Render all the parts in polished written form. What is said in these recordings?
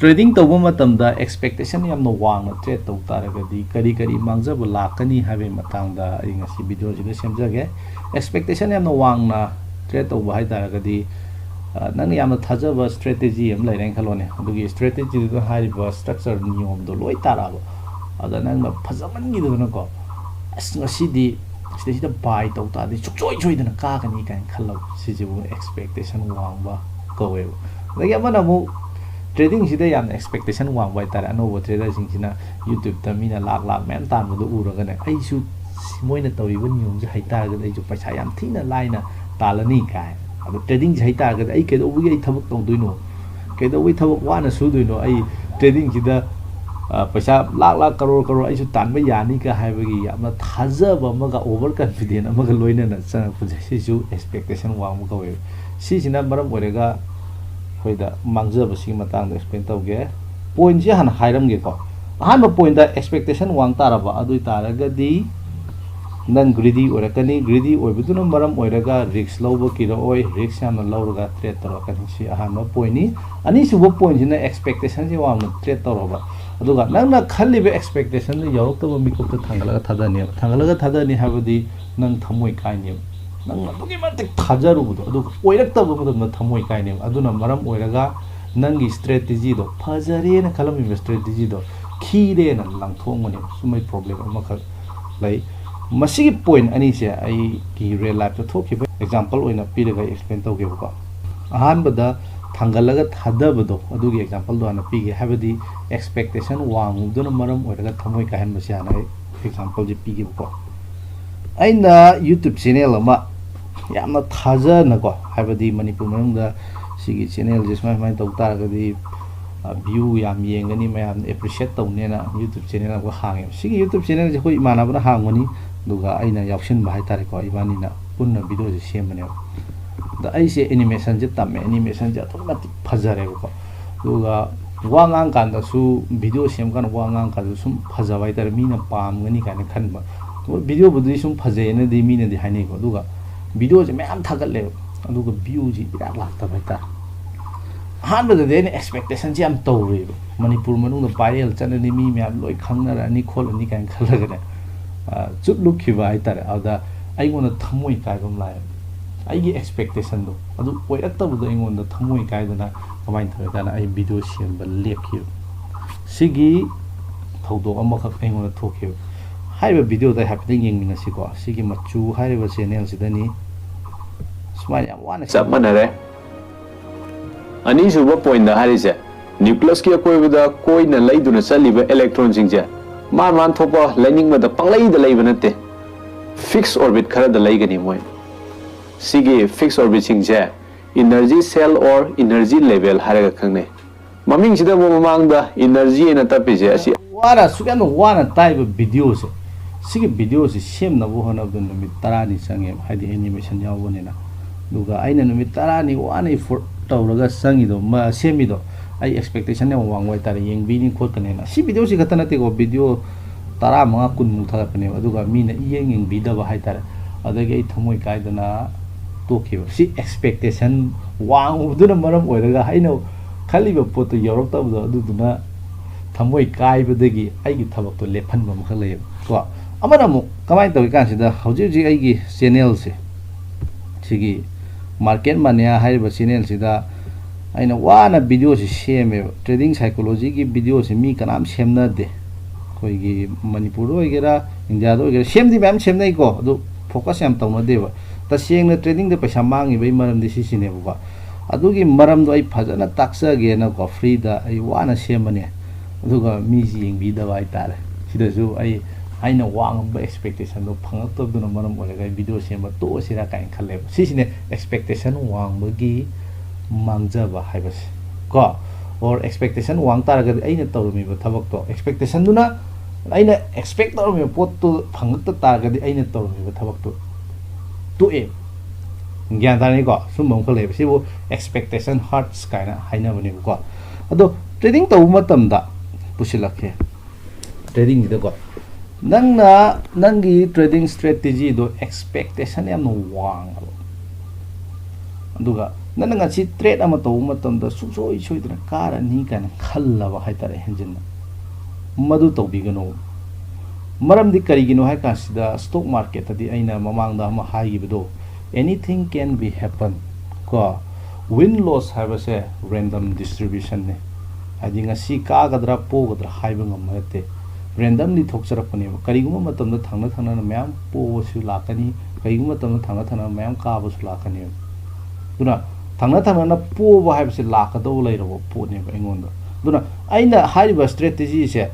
trading tꯧba matamda expectation yamna wangna trade tau taragadi kari mangjabu lakani habe matangda ai ngasi video jida semjage expectation yamna wangna trade tauba hai taragadi nang yamna thajaba strategy am laireng khalone adugi strategy do hariba structure niyom do loi taraba ada nang na phajaman gi do na ko as ngasi di sida buy tau ta di choi dana ka kani kan khallo sijibu expectation wangba kowe lagi amana mu trading sida yam expectation wang bai tar anobo trader sing sina youtube ta mina lak men tan bu ura ga ne ai su moina tawi bun yum ji haita ga ai ju paisa yam thina laina talani kai adu trading ji haita ga ai ke do bu ai thabuk tong duino ke do wi thabuk wa na su duino ai trading sida paisa lak crore ai su tan ba yani ka hai ba gi yam na thaja ba ma ga over confident ma ga loina na sa pu ji su expectation wang mu ka we si sina maram orega hoida mangjaba sing matang explain tauge point je han hairam ge ko han point da expectation wang taraba adu taragadi nan greedy orakani greedy oibuduna maram oiraga risk lobo kiro oi risk yamna lawraga trade tarakani si han point ni ani subo point jina expectation je wang trade taroba aduga nangna khallibe expectation ni yorokto mi ko thangalaga thadani habadi nang thamoi kaini nang adugi matik thajarubudo adu oiraktabu madam thamoi kaine aduna maram oiraga nangi strategy do phajare na khalami strategy do khire na langthongmani sumai problem amakha lai masigi point ani se ai ki real life to thoki example oina piraga explain tawge ko ahan bada thangalaga thadabudo adugi example do ana pige habadi expectation wanguduna maram oiraga thamoi kahan masiana example je pige ko aina youtube channel ama yamna thaja na ko habadi manipur manungda sigi channel jisma mai tau taragadi view yam yengani mayam appreciate tawne na youtube channel ko hange sigi youtube channel je hoi mana bana hangoni duga aina yakshin bahai tare ko ibani na punna video je semane da ai se animation je tamme animation je automatic phajare ko duga wangang kan da su video sem kan wangang kan sum phajabai tar mina pam ngani kan khanba video budu sum phaje na di mina di haini ko duga video je ma'am थागत ले अदुगा view जी बिराक लागता बाइता हान बद दे ने expectation जी हम तौरे मणिपुर मनुंग द वायरल चननि मी मैम लोय खंगनरानी खोलनि कान खलगने चुट लुखि बाइ तार अदा आइगोन थमोइ कायबम लाय आइगी एक्सपेक्टेशन दो अदु ओइरक्ता बद आइगोन द थमोइ कायदना कमाइन थरदाना आई वीडियो सेम लेखियो सिगी थौदो अमखक आइगोन थोखियो हाइबा वीडियो दा हैपनिंग यंगमिना सिको सिगी मचू हाइबा चैनल सिदनी स्माइल याम वाना सब मनरे अनि सुबो पॉइंट दा हारिसे न्यूक्लियस की कोइबदा कोइना लैदुना चलिबा इलेक्ट्रॉन सिंगजे मान थोपा लाइनिंग मदा पंगलै दा लैबा नते फिक्स ऑर्बिट खरा दा लैगनी मोय सिगी फिक्स ऑर्बिट सिंगजे एनर्जी सेल और एनर्जी लेवल हारगा खंगने ममिंग सिदा ममांग दा एनर्जी एना तपिजे असि वारा सुगन वाना टाइप वीडियो से सिगे वीडियो से सेम न वो होना दन नमित तरानी संगे हाइदि एनिमेशन यावनेना दुगा आइना नमित तरानी वाना इफोर्ट तौरगा संगिदो मा सेमिदो आई एक्सपेक्टेशन ने वांगवाइ तारे येंगबिनि खोतनेना सी वीडियो से खतना ते को वीडियो तरा मा कुन मु थापने अदुगा मीना येंगिदबा हाइ तारे अदगे आई थमोइ काइदना तोखिबो सी एक्सपेक्टेशन वांगुदुना मरम ओइरगा हाइनो खालिबा पोतो यौरक्तबदो अदुदुना थमोइ काइबदगी आइगी थबकतो लेफनबा मखलै को amana mu kamai tawi kan sida hauji ji aigi channel se sigi market mania haiba channel sida aina wana video se seme trading psychology gi video se mi kanam semna de koi gi manipur oigera india do oigera sem di mem sem nai ko du focus yam tawna de ba ta seng na trading de paisa mangi bai maram de si sine ba adu gi maram do ai phajana taksa ge na ko free da ai wana semane adu ga mi ji yeng bi da bai tare sida su ai aina wang ba expectation do phangak to duna maram olega video sema to sira kain khale sisine expectation wang bagi mangja ba haibas ko or expectation wang taraga aina tawmi ba thabak to expectation duna aina expect tawmi pot to phangak to taraga aina tawmi ba thabak to e gyan tani ko sumom khale sibu expectation hearts kaina haina bani ko ado trading to matam da pusilakhe trading de ko nangna nangi trading strategy do expectation yam no wang aduga nana ngasi trade ama to matam da susoi soidra karani kan khallaba haitare henjin madu to bigano maram di karigino hai kasida stock market adi aina mamang da ma hai gibido anything can be happen ko win loss have a random distribution ne adi ngasi ka gadra po gadra haiba ngamate randomly thokcharakpani kariguma matam da thangna thangna mayam po su lakani kariguma matam da thangna thangna mayam ka ba su lakani duna thangna thangna na po ba haibse lakado leirabo po ne ba ingonda duna aina haiba strategy se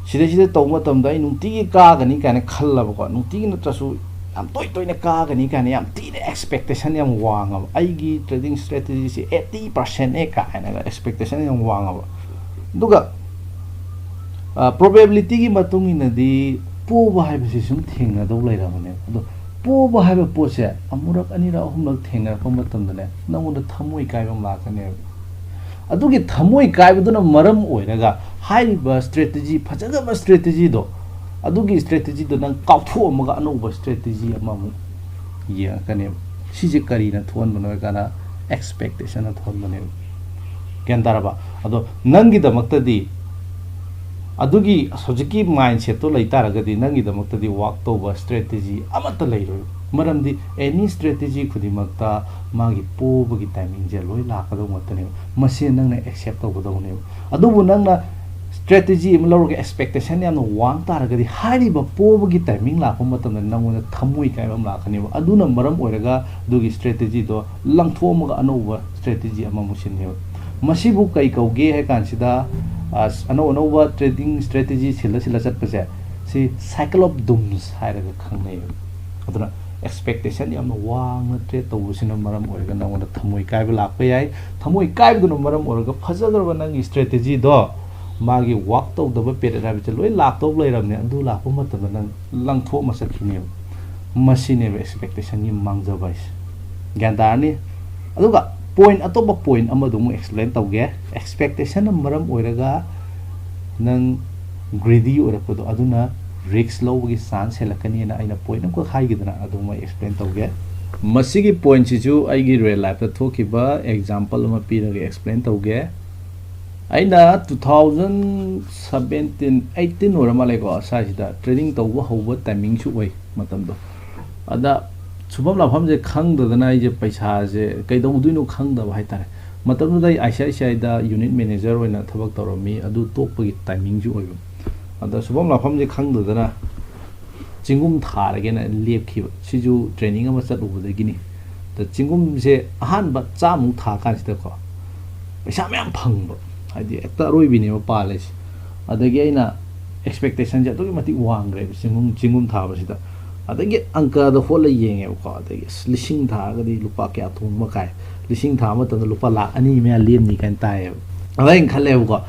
sida taw matam da nungti ka gani kana khallaba ko nungti na trasu am toy na ka gani kana yam ti expectation yam wanga aigi trading strategy se 80% e ka na expectation yam wanga duga probability gi matung ina di po ba hai bisi sum thengna do lai ramane ado po ba hai ba po se amurak anira ahumlak thengna ko matam da ne nangonda thamoi kai bam la kane adugi thamoi kai bu na maram oiraga hai ba strategy phajaga ba strategy do adugi strategy do nang kautho amaga anu ba strategy amamu ya kane sije kari na thon bano kana expectation na thon bane kendaraba ado nangi da maktadi adugi sojiki mindset to laitaraga di nangi da maktadi work to ba strategy amata leiro maramdi any strategy khudimakta magi pobagi timing je loi lakado matane mase nangna accept tawdawne adubu nangna strategy amlorga expectation yamna wang taraga di hari ba pobagi timing lakpa matamna nangona thamoi kaibam lakani aduna maram oiraga dugi strategy do langthomaga anoba strategy ama musinne masibu kai kauge he kansida as anoba trading strategy sila chatpase si cycle of dooms hairaga khangne aduna expectation yamna wang na trade tawusina maram oiraga nangona thamoi kaiba lakpa yai thamoi kaibduna maram oiraga phajagarba nangi strategy do magi work tawdaba period habiche loi lakto leiramne adu lakpa matam nang langtho masakine masine expectation ni mangjabais gandani aduga point atoba point amadum explain tawge expectation maram oiraga nang greedy orapodo aduna risk lowgi chance helakani na aina point ko haigidna aduma explain tawge masigi point siju aigi real life ta thokiba example ma piraga explain tawge aina 2017 18 ora malego asajida trading tawba hoba timing chu oi matamdo ada subam lafam je khangdadana je paisa je kaidawduino khangdaba haitare matamdo dai ICICI da unit manager oina thabak tawrami adu tokpagi timing ju oi ada subam lafam je khangdadana chingum tharage na lepkhiba siju training ama chat ubudagini da chingum je ahan ba chamu tha kan sida ko paisa myam phangba hadi ekta roibini ma pales adagi aina expectation ja togi mati wangre chingum thaba sida adagi angka da hol yenge ko adagi lising tha ga di lupa kya thung ma kai lising tha ma tan lupa lakh ani me lem ni kan tae adai khale ko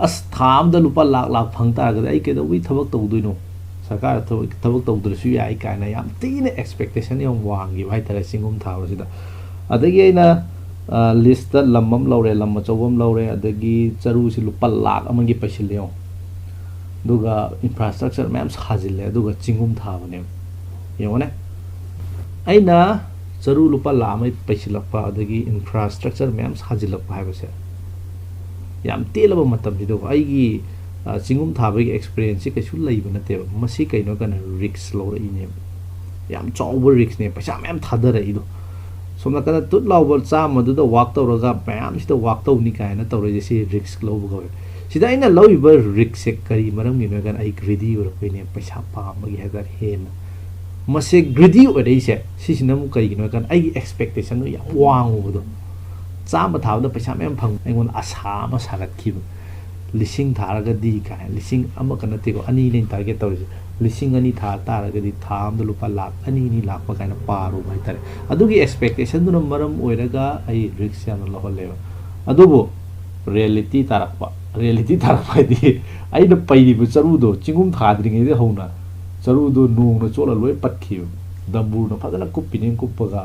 as tham da lupa lakh phang ta ga ai ke da wi thabak tau duino sarkar thabak tau dur su ya ai kai na yam tine expectation yam wangi bai tara chingum thaba sida adagi aina list da lamam laure lamma chawam laure adagi charu si lupa lakh amangi pasileo duga infrastructure ma'am khajille duga chingum thabane yone aina charu lupa lamai paisilakpa adagi infrastructure ma'am khajilakpa haibase yam telaba matam dido aigi chingum thabagi experience kaisu leiba nate masi kaino kana risk laure ine yam chawba risk ne paisa ma'am thadara ido somna kana tut lawbal cham madu da work tawraga ma'am sida work tawni kaina tawre jesi risk lawba gawe sida ina lowiba risk se kari maram ni gan ai greedy or pene paisa pa magi hadar hen mase greedy or dei se sisinam kai gino gan ai expectation no yang wang udo chama thawda paisa mem phang aingon asa ma sagat khiba lising tharaga di ka lising ama kana te ko ani len target tawre lising ani tha taraga di tham da lupa lakh ani ni lakh pa kana paru bai tare adugi expectation duna maram oiraga ai risk ya no lohole adubo reality tarakpa di ai da pai di charu do chingum thadringe de hona charu do nong na chola loi patki dambur na phadala kupinin kupaga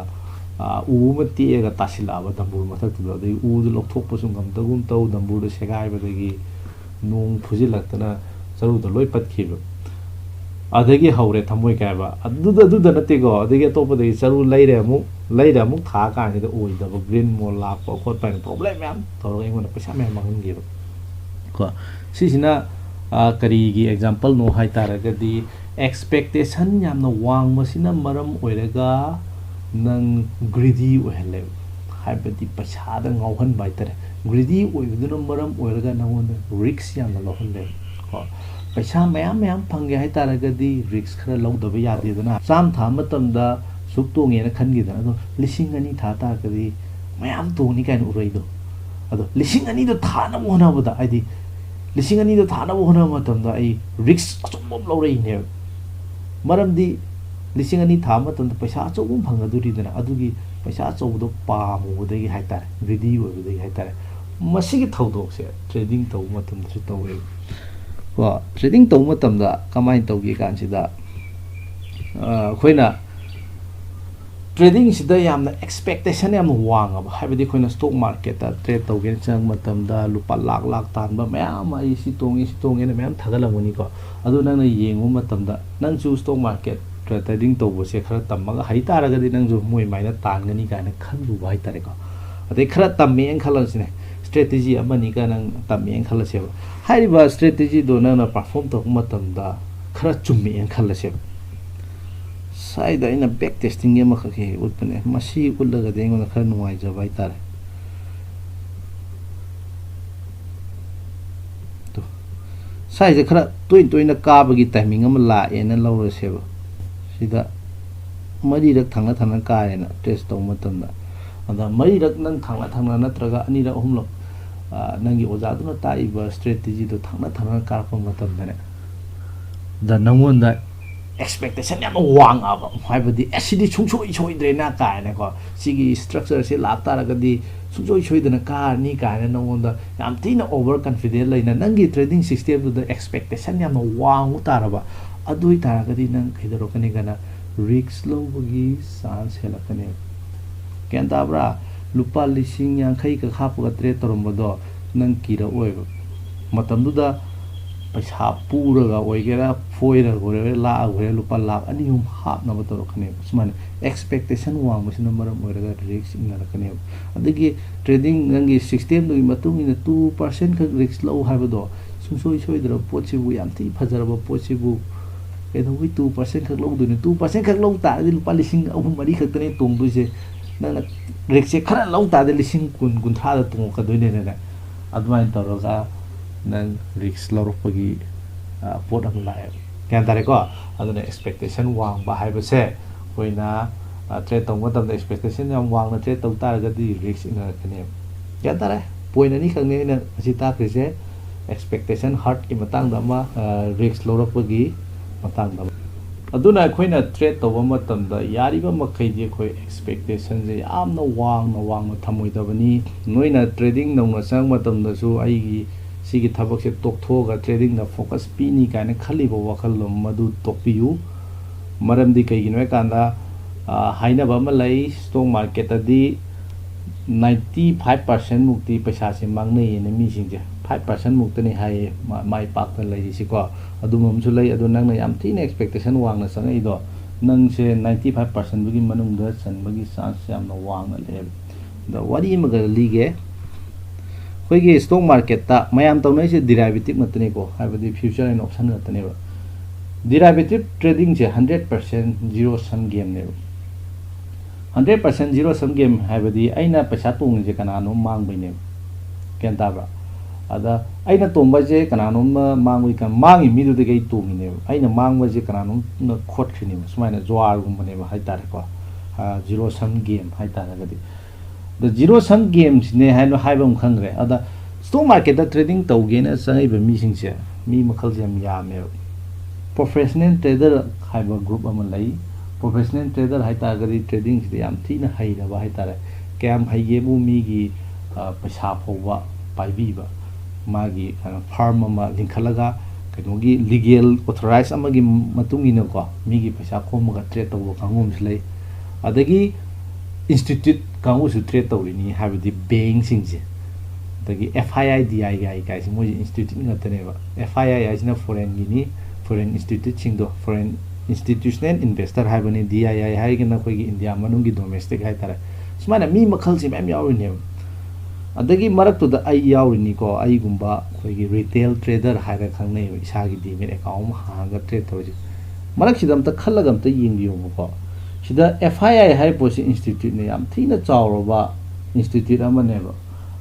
u ma ti ga tasila ba dambur mathak tu de u du lokthok pasung gam tagum tau dambur de segai ba de gi nong phujilaktana charu do loi patki adagi haure thamoi ka ba aduda natego adagi topa de charu laire mu tha ka ni da oi da green mo la ko khot pa problem yam thoro ngon paisa me mangun gi ko si sina kari gi example no hai tara ga di expectation yam no wang masina maram oiraga nang greedy ohele haibadi paisa da ngauhan bai tare greedy oibuduna maram oiraga nangon risk yam lo honde ko paisa mayam phangge hai tara ga di risk khara lo da ba ya de na sam tha matam da suk to nge na khan gi da do lising ani tha ta ka di mayam to ni kain urei do ado lising ani do tha na mo na ba da ai di lising ani do tha na mo na matam da ai risk achom lo rei ne maram di lising ani tha matam da paisa achom phang adu ri da adugi paisa achom do pa mo de gi hai tara greedy o de gi hai tara masi gi thodok se trading to matam da to we ko trading to matam da kamai to gi kan sida khoina trading sida yamna expectation yam wang aba habidi khoina stock market ta trade to gen chang matam da lupa lakh tan ba mayam ai si tong ena mayam thagalamuni ko adu nang na yengu matam da nang chu stock market trading to bo se khara tamaga hai tara ga di nang ju moi mai na tan gani ka na khan bu bai tare ko ade khara tamme en khalan sine strategy amani ka nang tamme en khala se hai ba strategy do na perform to matam da khara chummi en khala se sai da ina back testing ye makha ke utpane masi ullaga de ngona khara nuai ja bai tare to sai je khara toin na ka ba gi timing am la ena lo ro se ba sida mari rak thangna ka ena test to matam da ada mari rak nang thangna natraga ani ra humlo nangi oja du na tai ba strategy do thangna ka pa matam da nangon da expectation yam wang aba haibadi acid choi dre na ka na ko sigi structure se la ta ra ga di choi dna ka ni ka na nangon da yam tina over confident laina nangi trading system do the expectation yam wang utaraba adui tara ga di nang khidaro kani gana risk low bagi chance hela kani kenta bra lupa lising yang khai ka khap ga trade torom do nang kira oi matam du da paisa pura ga oi gera foira gore la gore lupa lakh ani hum hap na bato khane sman expectation wang masina maram oiraga risk ina rakane adigi trading nang system do matung ina 2% ka risk low habado soi dra pochi bu yam ti fajaraba pochi bu edo wi 2% ka low do ne 2% ka low ta di lupa lising ahum mari khakane tong du je nang risk se khara low ta de lising kun tha da tong ka do ne ne adwain toroga nang risk lorupagi pot am la kyan tare ko aduna expectation wang ba hai ba se hoina trade tong matam da expectation yam wang na trade tong tar ga di risk ina kane kyan tare point ani khang ne na asita krise expectation hard ki matang da ma risk lorupagi matang da aduna khoina trade to matam da yari ba makai di khoi expectation je am na wang na thamoi da bani noina trading nong na sang matam da su ai gi sigi thabak se tok thoga trading na focus pi ni kaina khali bo wakal lom madu tokpiu maram di kai ginoi kanda haina ba ma lai stock market adi 95% mukti paisa se mangne ne mi sing je 5% mukta ni hai mai pak ta lai si ko adumam su lai adu nang na yam tin expectation wang na sang ai do nang se 95% bugi manung da san bagi chance yam na wang na le da wari ma ga lige khoigi stock market ta mayam tawnai se derivative matne ko habadi future and option matne ba derivative trading je 100% zero sum game ne 100% zero sum game habadi aina paisa tung je kana no mang bai ne kenta ba ada aina tomba je kana no mang bai kan mangi mi du de gai tung ne aina mang ba je kana no na khot khini sumaina zwar gum ne ba hai tar ko zero sum game hai tar ga di the zero sum games ne haino haibam khangre ada stock market da trading tawge na sangai ba mi sing se mi makhal jam ya me professional trader haiba group am lai professional trader hai ta gari trading se yam thina hai da ba hai ta cam hai ye bu mi gi paisa phowa pai bi ba magi farm ma linkhalaga kainogi legal authorized amagi matungi na ko mi gi paisa khom ga trade taw kangum slai adagi institute kangu su trade tawini habidi bank singje dagi FII DI gai kai mo institute ngatane ba FII ajina foreign gini foreign institute foreign institutional investor haibani DII haigana khoi India manungi domestic hai tare sumana mi makhal si mem yawrine adagi marak to da ai yawrini ko ai gumba khoi retail trader haira khangne isa gi demat account hanga trade toji marak sidam ta khallagam ta yingbiyo ko sida FII hai posi institute ne yam thina chawroba institute amaneba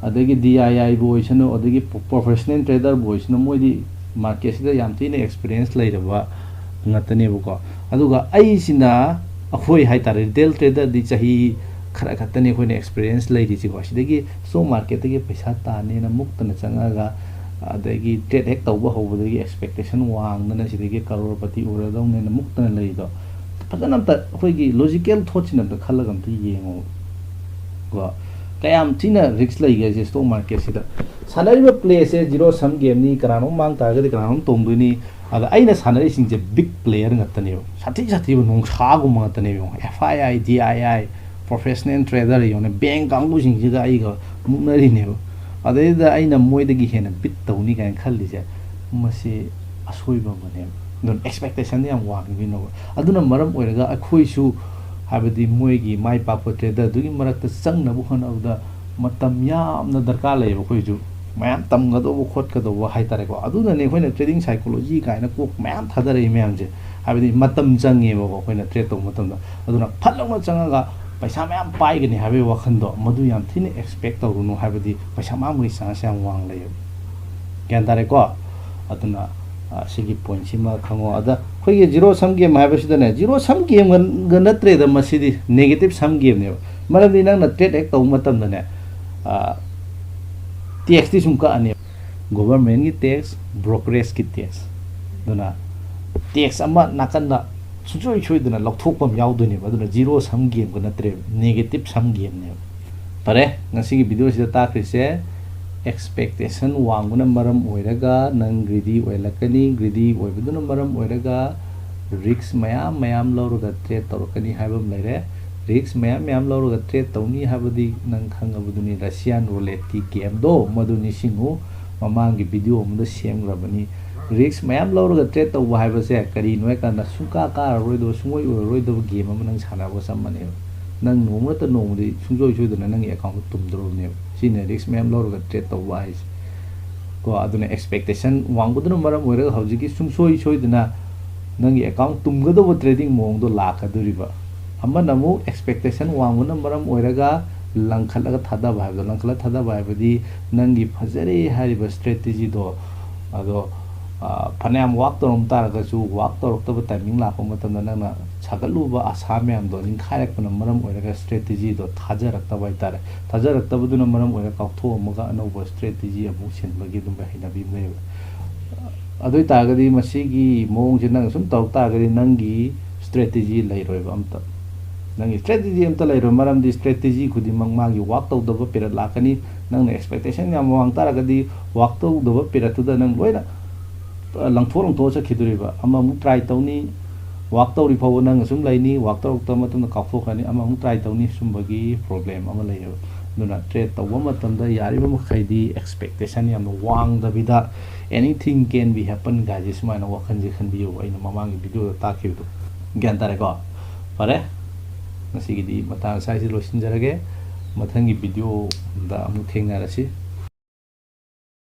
adagi DII boys no adagi professional trader boys no moidi market sida yam thina experience lairaba ngatane buko aduga ai sina akhoi hai tar retail trader di chahi khara khatane khoi experience lairi chi ko sidagi so market gi paisa ta ne na muktana changaga adagi trade hek tawba hobudagi expectation wang na sidagi crorepati uradong ne na muktana laido padana ta khoi gi logical thoughts na ta khalagam ti yengo go kayam thina risk lai ge stock market sida sanariba play se zero sum game ni karano mang ta ga karano tongduni ada aina sanari sing je big player ngatane sati nong sa gu ma tane yo FII DII professional trader yo ne bank ang bu sing jiga ai ga munari ne ada da aina moi da gi hena bit tawni kan khalli je masi asoi ba mane non expectation yam wa gi no aduna maram oiraga akhoi su habadi moi gi mai pa trader du gi marak ta sang na bu hon da matam yam na darka lai ba khoi ju mayam tam ga do khot ka do wa hai tare ko aduna ne khoina trading psychology ka na ko mayam thadare mayam je habadi matam change ba ko khoina trade to matam da aduna phalong na changa ga paisa mayam pai gani habe wa khan do madu yam thine expect to nu habadi paisa ma mui sa sang wang lai gyan tare ko aduna sigi point sima khango ada khoi zero sum game habe sida ne zero sum game ga na trade ma sidi negative sum game ne maram ni nang na trade ek to matam da ne tax ti sumka ane government ki tax brokerage ki tax duna tax ama nakanda sujoi choi duna lokthokpam yauduni baduna zero sum game ko natre negative sum game ne pare ngasi gi video sida ta krise expectation wanguna maram oiraga nang greedy oilakani greedy oibuduna maram oiraga risk mayam lawruga trade torokani haibam leire risk mayam lawruga trade tawni habadi nang khangabuduni Russian roulette ki game do maduni singu mamangi video amda semgrabani risk mayam lawruga trade taw haibase kari noi kana suka ka roido sungoi roido game am nang sana bo samane nang nomata nomdi sungjoi choidana nang account tumdro ne sine risk mayam lawruga trade taw wise ko aduna expectation wangbuduna maram oiraga hawjiki sungsoi choidana nang account tumgado trading mong do lakaduriba amma namu expectation wanguna maram oiraga langkhalaga thada bhaiba langkhala thada bhaibadi nangi phajare hariba strategy do ado phanam walk torom taraga chu walk torok timing la pama tamna nangna chagaluba asa myam do ning khairak pana maram oiraga strategy do thajarakta bai tare thajarakta buduna maram oiraga kautho amaga anoba strategy amu senbagi dum bahina bi me adoi tagadi masigi mong je nang sum tok tagadi nangi strategy lairoiba amta nang strategy amta lairo maram di strategy khudi mangmagi walk to doba period lakani nang expectation yam wang taragadi walk to doba period to da nang loina langthorong to cha khiduriba ama mu try tawni walk to ri phaw nang sum laini walk to matam ka khani ama mu try tawni sum bagi problem ama layo duna trade to matam da yari ba khaidi expectation yam wang da bida anything can be happen guys mana wakhan je khan biyo aina mamangi video ta khidu gyan tare ko pare nasi gidi matang sai si losin jarage mathangi video da amu thengna rasi